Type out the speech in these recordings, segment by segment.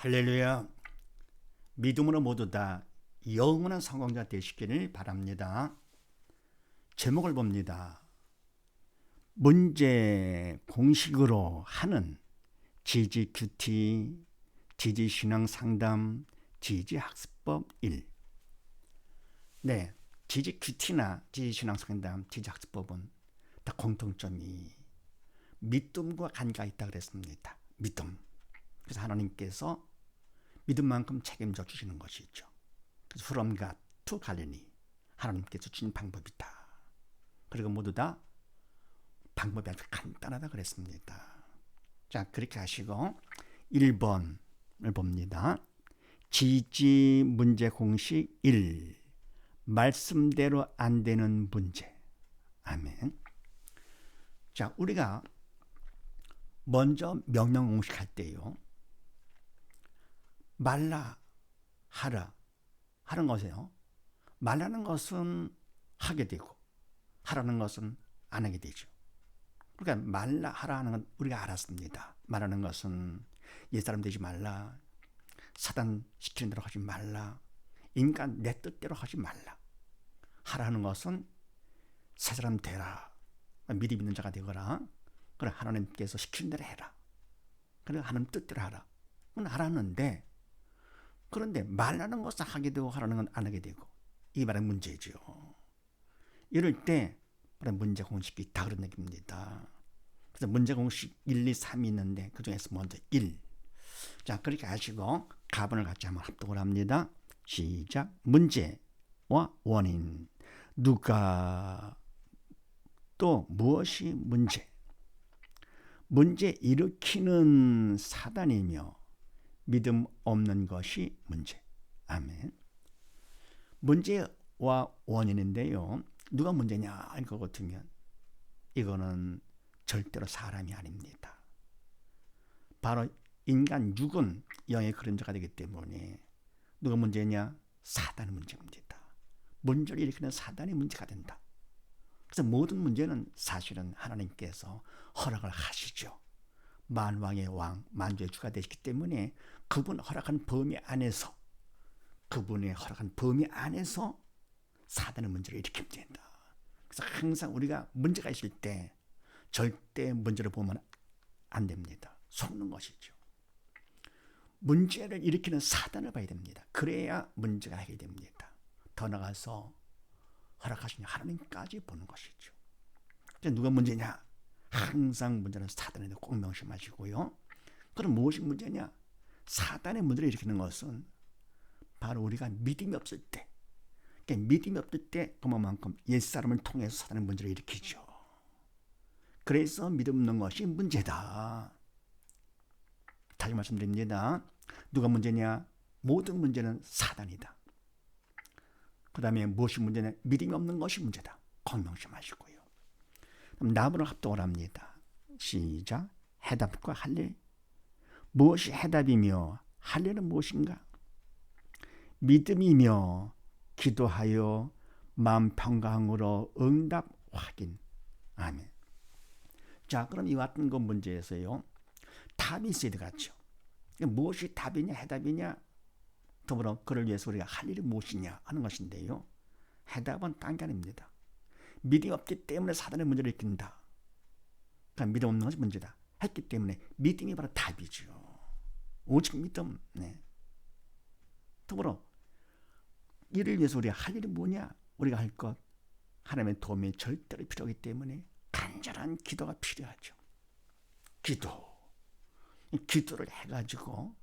할렐루야. 믿음으로 모두 다 영원한 성공자 되시기를 바랍니다. 제목을 봅니다. 문제 공식으로 하는 지지큐티, 지지신앙상담, 지지학습법 1. 네, 지지큐티나 지지신앙상담, 지지학습법은 다 공통점이 믿음과 관계가 있다 그랬습니다. 믿음. 그래서 하나님께서 믿음만큼 책임져 주시는 것이죠. 그래서 from God to Galilee, 하나님께서 주신 방법이다. 그리고 모두 다 방법이 아주 간단하다 그랬습니다. 자, 그렇게 하시고 1번을 봅니다. 지지 문제 공식 1. 말씀대로 안 되는 문제. 아멘. 자, 우리가 먼저 명령 공식 할 때요, 말라, 하라 하는 것이에요. 말라는 것은 하게 되고 하라는 것은 안 하게 되죠. 그러니까 말라, 하라 하는 건 우리가 알았습니다. 말하는 것은 옛사람 되지 말라, 사단 시키는 대로 하지 말라, 인간 내 뜻대로 하지 말라. 하라는 것은 새 사람 되라, 믿음 있는 자가 되거라. 그래, 하나님께서 시키는 대로 해라. 그래, 하나님 뜻대로 하라. 그건 하라는데, 그런데 말하는 것은 하게 되고 하라는 건 안 하게 되고, 이 말은 문제죠. 이럴 때 문제 공식이 있다 그런 얘기입니다. 그래서 문제 공식 1, 2, 3이 있는데 그 중에서 먼저 1. 자, 그렇게 하시고 가번을 같이 한번 합독을 합니다. 시작. 문제와 원인. 누가 또 무엇이 문제? 문제 일으키는 사단이며 믿음 없는 것이 문제. 아멘. 문제와 원인인데요, 누가 문제냐 할 것 같으면 이거는 절대로 사람이 아닙니다. 바로 인간 육은 영의 그림자가 되기 때문에 누가 문제냐? 사단의 문제입니다. 문제를 일으키는 사단이 문제가 된다. 그래서 모든 문제는 사실은 하나님께서 허락을 하시죠. 만왕의 왕, 만주의 주가 되시기 때문에 그분 허락한 범위 안에서, 그분의 허락한 범위 안에서 사단의 문제를 일으키면 된다. 그래서 항상 우리가 문제가 있을 때 절대 문제를 보면 안 됩니다. 속는 것이죠. 문제를 일으키는 사단을 봐야 됩니다. 그래야 문제가 해결됩니다. 더 나가서 허락하신 하나님까지 보는 것이죠. 누가 문제냐? 항상 문제는 사단에 꼭 명심하시고요. 그럼 무엇이 문제냐? 사단의 문제를 일으키는 것은 바로 우리가 믿음이 없을 때, 믿음이 없을 때 그만큼 옛사람을 통해서 사단의 문제를 일으키죠. 그래서 믿음 없는 것이 문제다. 다시 말씀드립니다. 누가 문제냐? 모든 문제는 사단이다. 그 다음에 무엇이 문제냐? 믿음이 없는 것이 문제다. 꼭 명심하시고요. 그럼 나번을 합독을 합니다. 시작. 해답과 할례. 무엇이 해답이며 할례는 무엇인가? 믿음이며 기도하여 마음 평강으로 응답 확인. 아멘. 자, 그럼 이 같은 그 문제에서요, 답이 있어야 되겠죠. 무엇이 답이냐 해답이냐, 더불어 그를 위해서 우리가 할 일이 무엇이냐 하는 것인데요, 해답은 딴 게 아닙니다. 믿음이 없기 때문에 사단의 문제를 일으킨다. 그러니까 믿음 없는 것이 문제다 했기 때문에 믿음이 바로 답이죠. 오직 믿음. 네. 더불어 이를 위해서 우리가 할 일이 뭐냐? 우리가 할 것, 하나님의 도움이 절대로 필요하기 때문에 간절한 기도가 필요하죠. 기도를 해가지고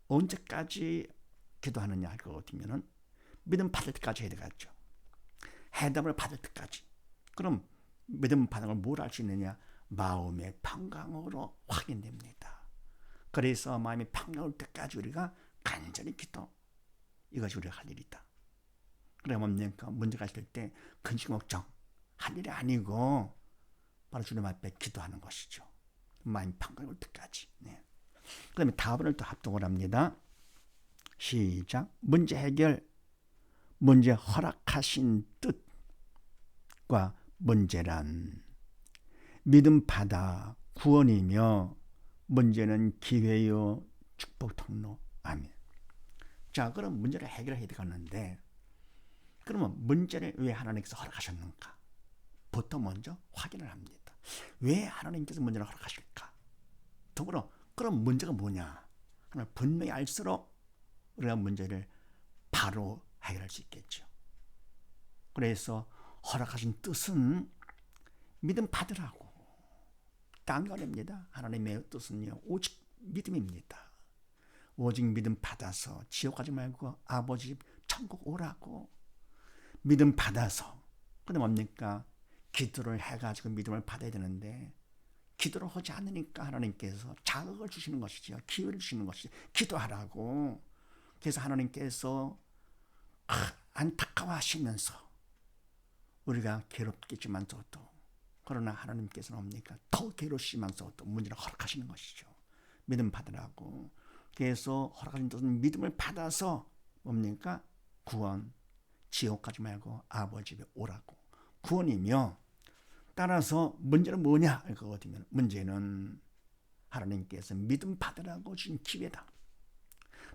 언제까지 기도하느냐 할 것 같으면은 믿음 받을 때까지 해야 되겠죠. 해답을 받을 때까지. 그럼 믿음 받은 걸 뭘 할 수 있느냐? 마음의 평강으로 확인됩니다. 그래서 마음이 평강할 때까지 우리가 간절히 기도, 이것이 우리가 할 일이다. 그러면 문제가 있을 때 근심 걱정 할 일이 아니고 바로 주님 앞에 기도하는 것이죠. 마음이 평강할 때까지. 네. 그 다음에 답을 또 합동을 합니다. 시작. 문제 해결. 문제 허락하신 뜻과 문제란 믿음 받아 구원이며 문제는 기회요 축복 통로. 아멘. 자, 그럼 문제를 해결해야 되겠는데, 그러면 문제를 왜 하나님께서 허락하셨는가? 부터 먼저 확인을 합니다. 왜 하나님께서 문제를 허락하실까? 더불어 그럼 문제가 뭐냐? 하나 분명히 알수록 우리가 문제를 바로 해결할 수 있겠죠. 그래서 허락하신 뜻은 믿음 받으라고. 딴 거 아닙니다. 하나님의 뜻은요, 오직 믿음입니다. 오직 믿음 받아서 지옥 가지 말고 아버지 집 천국 오라고. 믿음 받아서. 근데 뭡니까? 기도를 해가지고 믿음을 받아야 되는데 기도를 하지 않으니까 하나님께서 자극을 주시는 것이죠. 기회를 주시는 것이죠. 기도하라고. 그래서 하나님께서 안타까워하시면서 우리가 괴롭겠지만서도, 그러나 하나님께서는 뭡니까? 더 괴로우시면서도 문제를 허락하시는 것이죠. 믿음 받으라고. 그래서 허락하신 뜻은 믿음을 받아서 뭡니까? 구원, 지옥 가지 말고 아버지 집에 오라고. 구원이며, 따라서 문제는 뭐냐 할 거거든요. 문제는 하나님께서 믿음 받으라고 주신 기회다.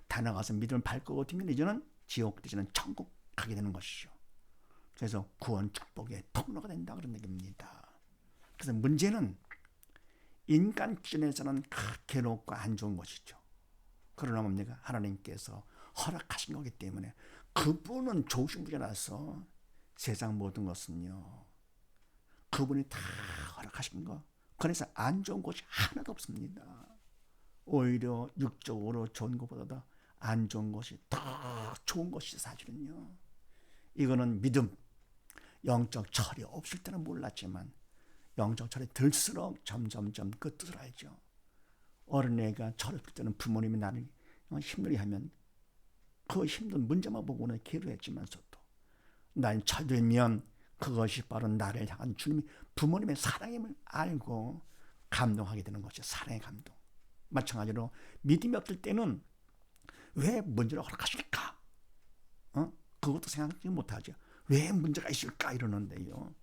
다 나가서 믿음을 받을 거거든요. 이제는 지옥 대신은 천국 가게 되는 것이죠. 그래서 구원 축복의 통로가 된다 그런 얘기입니다. 그래서 문제는 인간 기준에서는 괴롭고 안 좋은 것이죠. 그러나 뭡니까? 하나님께서 허락하신 거기 때문에 그분은 좋으신 분이라서 세상 모든 것은요, 그분이 다 허락하신 거. 그래서 안 좋은 것이 하나도 없습니다. 오히려 육적으로 좋은 것보다 안 좋은 것이 더 좋은 것이 사실은요. 이거는 믿음. 영적 철이 없을 때는 몰랐지만 영적 철이 들수록 점점점 그 뜻을 알죠. 어린애가 철없을 때는 부모님이 나를 힘들게 하면 그 힘든 문제만 보고는 괴로워했지만서도 난 철들면 그것이 바로 나를 향한 주님의 부모님의 사랑임을 알고 감동하게 되는 것이 사랑의 감동. 마찬가지로 믿음이 없을 때는 왜 문제를 허락하실까? 그것도 생각하지 못하죠. 왜 문제가 있을까 이러는데요.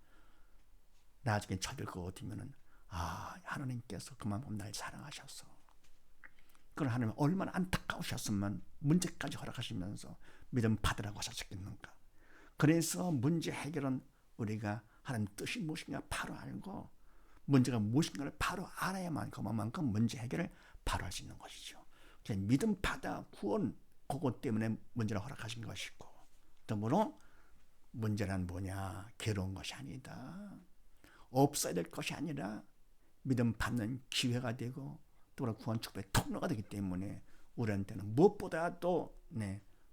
나중에 철들 것 같으면은 하나님께서 그만큼 날 사랑하셔서, 그럼 하나님 얼마나 안타까우셨으면 문제까지 허락하시면서 믿음 받으라고 하셨겠는가. 그래서 문제 해결은 우리가 하나님 뜻이 무엇인가 바로 알고 문제가 무엇인가를 바로 알아야만 그만큼 문제 해결을 바로 할 수 있는 것이죠. 믿음 받아 구원, 그것 때문에 문제를 허락하신 것이고, 더불어 문제란 뭐냐? 괴로운 것이 아니다. 없어야 될 것이 아니라 믿음 받는 기회가 되고 또 구원 축복의 통로가 되기 때문에 우리한테는 무엇보다도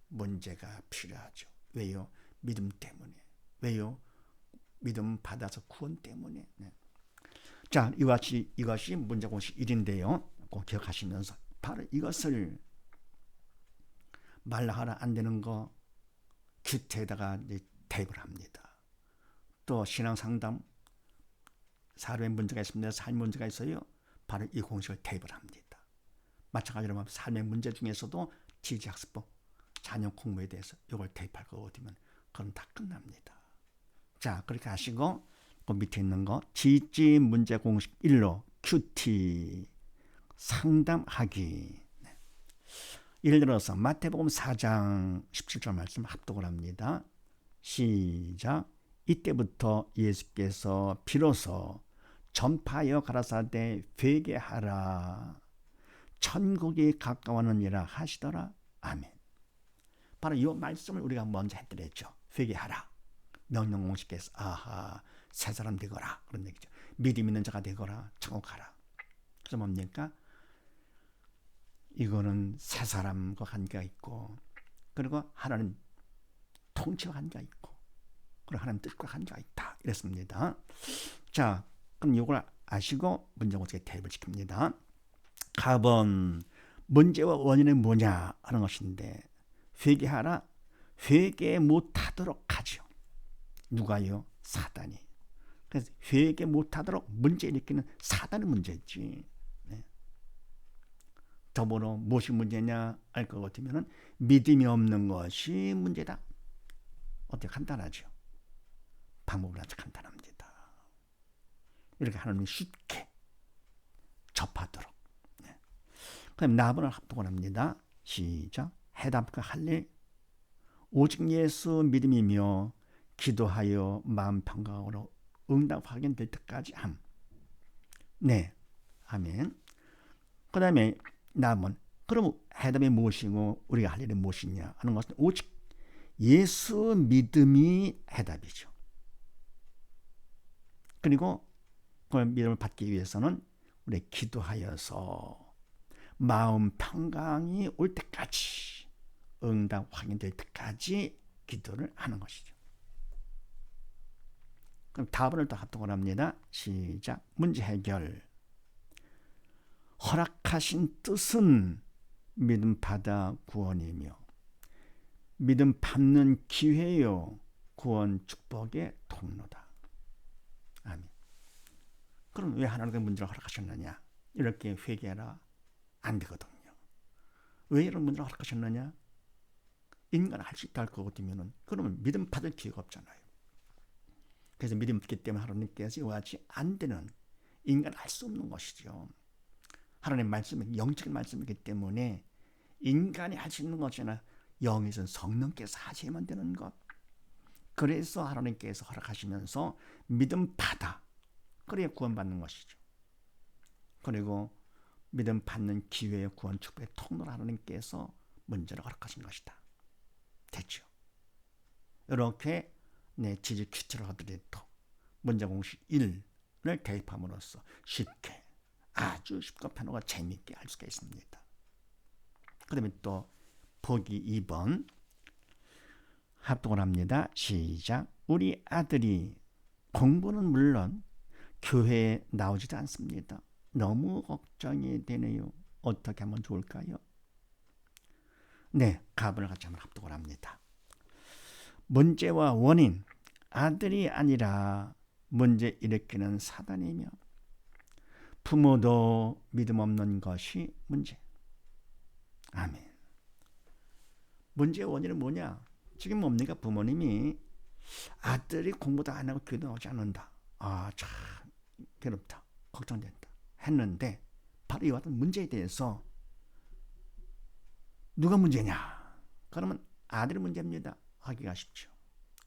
문제가 필요하죠. 왜요? 믿음 때문에. 왜요? 믿음 받아서 구원 때문에. 자, 이것이 문제 공식 1인데요. 꼭 기억하시면서 바로 이것을 말라하라 안 되는 거 큐트에다가 대입을 합니다. 또 신앙 상담 사람의 문제가 있습니다. 삶의 문제가 있어요. 바로 이 공식을 대입을 합니다. 마찬가지로 삶의 문제 중에서도 지지학습법, 자녀 공부에 대해서 이걸 대입할 거거든요. 그럼 다 끝납니다. 자, 그렇게 하시고 그 밑에 있는 거 지지 문제 공식 1로 큐티 상담하기. 예를 들어서 마태복음 4장 17절 말씀 합독을 합니다. 시작. 이때부터 예수께서 비로소 전파하여 가라사대 회개하라 천국이 가까워하느니라 하시더라. 아멘. 바로 이 말씀을 우리가 먼저 해드렸죠. 회개하라. 명령 공식께서 새 사람 되거라 그런 얘기죠. 믿음 있는 자가 되거라. 천국 가라. 그래서 뭡니까? 이거는 새 사람과 관계가 있고, 그리고 하나님 통치와 관계가 있고, 그리고 하나님 뜻과 관계가 있다 이랬습니다. 자, 그럼 이걸 아시고 문제 공식에 대입을 시킵니다. 가번 문제와 원인은 뭐냐 하는 것인데, 회개하라. 회개 못하도록 하죠. 누가요? 사단이. 그래서 회개 못하도록 문제 일으키는 사단의 문제지. 더불어 무엇이 문제냐 알 것 같으면 믿음이 없는 것이 문제다. 어떻게 간단하죠? 방법은 아주 간단합니다. 이렇게 하나님이 쉽게 접하도록. 그럼 나번을 합독을 합니다. 시작. 해답과 할 일 오직 예수 믿음이며 기도하여 마음 평강으로 응답 확인될 때까지 함. 네, 아멘. 그 다음에 나번. 그럼 해답이 무엇이고 우리가 할 일이 무엇이냐 하는 것은 오직 예수 믿음이 해답이죠. 그리고 그 믿음을 받기 위해서는 우리 기도하여서 마음 평강이 올 때까지, 응답 확인될 때까지 기도를 하는 것이죠. 그럼 답을 또 합독을 합니다. 시작. 문제 해결. 허락하신 뜻은 믿음 받아 구원이며 믿음 받는 기회요 구원 축복의 통로다. 아멘. 그럼 왜 하나님의 문제를 허락하셨느냐? 이렇게 회개하라 안 되거든요. 왜 이런 문제를 허락하셨느냐? 인간은 할 수 있다 할 것 같으면 그러면 믿음 받을 기회가 없잖아요. 그래서 믿음 없기 때문에 하나님께서 요하지 안 되는, 인간은 할 수 없는 것이죠. 하나님의 말씀은 영적인 말씀이기 때문에 인간이 할 수 있는 것이나 영에서는 성령께서 하셔야만 되는 것. 그래서 하나님께서 허락하시면서 믿음 받아, 그래야 구원받는 것이죠. 그리고 믿음 받는 기회의 구원 축복의 통로를 하나님께서 문제를 허락하신 것이다. 됐죠. 이렇게 지지 퀴즈를 하더라도 문제 공식 1을 대입함으로써 쉽게, 아주 쉽고 편하고 재미있게 할 수가 있습니다. 그 다음에 또 보기 2번 합독을 합니다. 시작. 우리 아들이 공부는 물론 교회에 나오지도 않습니다. 너무 걱정이 되네요. 어떻게 하면 좋을까요? 네, 답을 같이 한번 합독을 합니다. 문제와 원인, 아들이 아니라 문제 일으키는 사단이며 부모도 믿음 없는 것이 문제. 아멘. 문제의 원인은 뭐냐? 지금 뭡니까? 부모님이 아들이 공부도 안 하고 교회도 나오지 않는다. 아, 참 괴롭다. 걱정된다. 했는데 바로 이와 같은 문제에 대해서 누가 문제냐? 그러면 아들이 문제입니다. 하기가 쉽죠.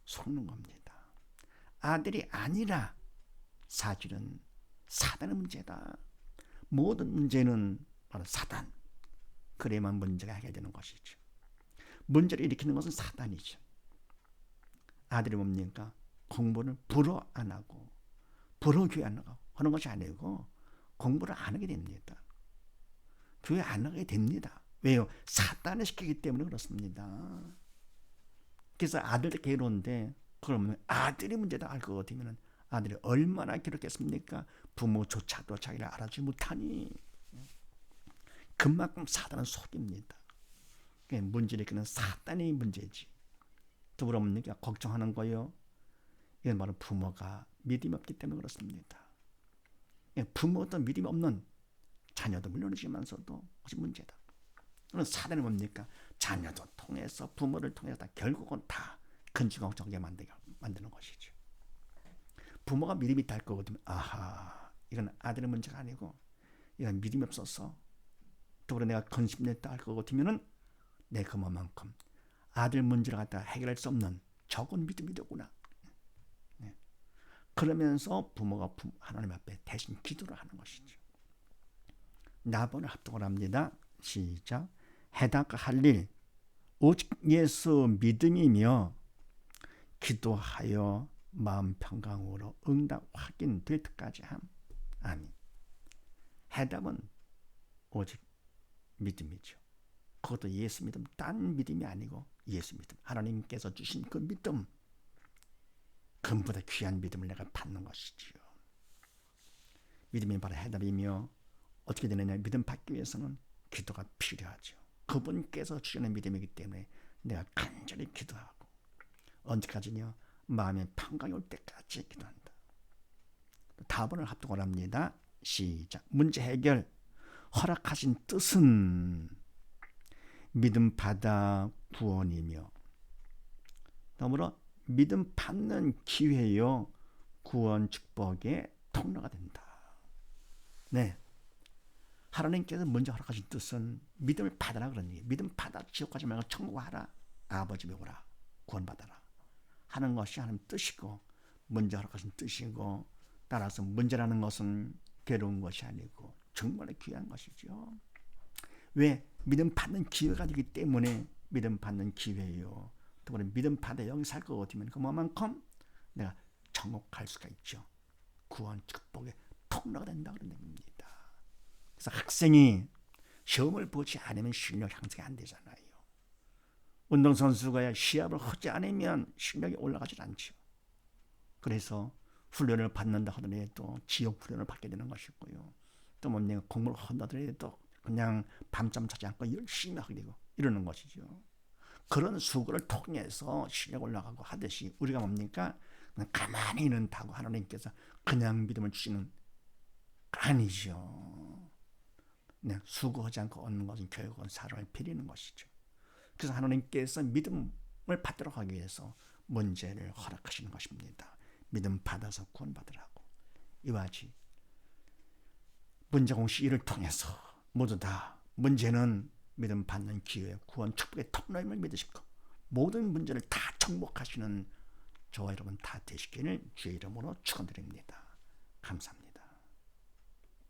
속는 겁니다. 아들이 아니라 사실은 사단의 문제다. 모든 문제는 바로 사단. 그래야만 문제가 해결되는 것이죠. 문제를 일으키는 것은 사단이죠. 아들이 뭡니까? 공부를 불어 안 하고 불어 교회 안 나가고 하는 것이 아니고 공부를 안 하게 됩니다. 교회 안 나가게 됩니다. 왜요? 사단을 시키기 때문에 그렇습니다. 그래서 아들도 괴로운데 그러면 아들이 문제다 할 것 같으면 아들이 얼마나 괴롭겠습니까? 부모조차도 자기를 알아주지 못하니 그만큼 사단은 속입니다. 문제를 일으키는 사단이 문제지. 더불어 뭡니까? 걱정하는 거요. 이건 바로 부모가 믿음이 없기 때문에 그렇습니다. 부모도 믿음이 없는 자녀도 물론이지만서도 그것이 문제다. 그런 사단이 뭡니까? 자녀도 통해서 부모를 통해서 다 결국은 다 근심 걱정하게 만드는 것이죠. 부모가 믿음이 있다 할 거거든요. 아하, 이건 아들의 문제가 아니고 이건 믿음이 없어서 더불어 내가 근심냈다 할 것 같으면은 내 그만큼 아들 문제를 갖다 해결할 수 없는 적은 믿음이 되구나. 그러면서 부모가 하나님 앞에 대신 기도를 하는 것이죠. 나번을 합독을 합니다. 시작. 해답할 일 오직 예수 믿음이며 기도하여 마음 평강으로 응답 확인될 때까지 함. 아멘. 해답은 오직 믿음이죠. 그것도 예수 믿음, 딴 믿음이 아니고 예수 믿음. 하나님께서 주신 그 믿음, 금보다 귀한 믿음을 내가 받는 것이지요. 믿음이 바로 해답이며 어떻게 되느냐? 믿음 받기 위해서는 기도가 필요하죠. 그분께서 주시는 믿음이기 때문에 내가 간절히 기도하고 언제까지냐? 마음의 평강이 올 때까지 기도한다. 답을 합독을 합니다. 시작. 문제 해결. 허락하신 뜻은 믿음 받아 구원이며 더불어 믿음 받는 기회요 구원 축복의 통로가 된다. 네, 하나님께서 먼저 허락하신 뜻은 믿음을 받아라 그런 얘기예요. 믿음 받아 지옥 가지 말고 천국 가라. 아버지 오라. 구원받아라. 하는 것이 하나님 뜻이고 먼저 허락하신 뜻이고 따라서 문제라는 것은 괴로운 것이 아니고 정말 귀한 것이죠. 왜? 믿음 받는 기회가 되기 때문에 믿음 받는 기회예요. 또 믿음 받아 여기 살 것 같으면 그만큼 내가 천국 갈 수가 있죠. 구원 축복의 통로가 된다 그런 얘기입니다. 그래서 학생이 시험을 보지 않으면 실력 향상이 안 되잖아요. 운동선수가 시합을 하지 않으면 실력이 올라가지 않죠. 그래서 훈련을 받는다 하더라도 지옥 훈련을 받게 되는 것이고요. 또 뭐 내가 공부를 한다 하더라도 그냥 밤잠 자지 않고 열심히 하게 되고 이러는 것이죠. 그런 수고를 통해서 실력 올라가고 하듯이 우리가 뭡니까? 그냥 가만히 있는다고 하나님께서 그냥 믿음을 주시는 아니죠. 그냥 수고하지 않고 얻는 것은 결국은 사람을 비리는 것이죠. 그래서 하나님께서 믿음을 받도록 하기 위해서 문제를 허락하시는 것입니다. 믿음 받아서 구원받으라고. 이와 같이 문제 공식 이를 통해서 모두 다 문제는 믿음 받는 기회, 구원 축복의 통로임을 믿으시고 모든 문제를 다 정복하시는 저와 여러분 다 되시기를 주의 이름으로 축원드립니다. 감사합니다.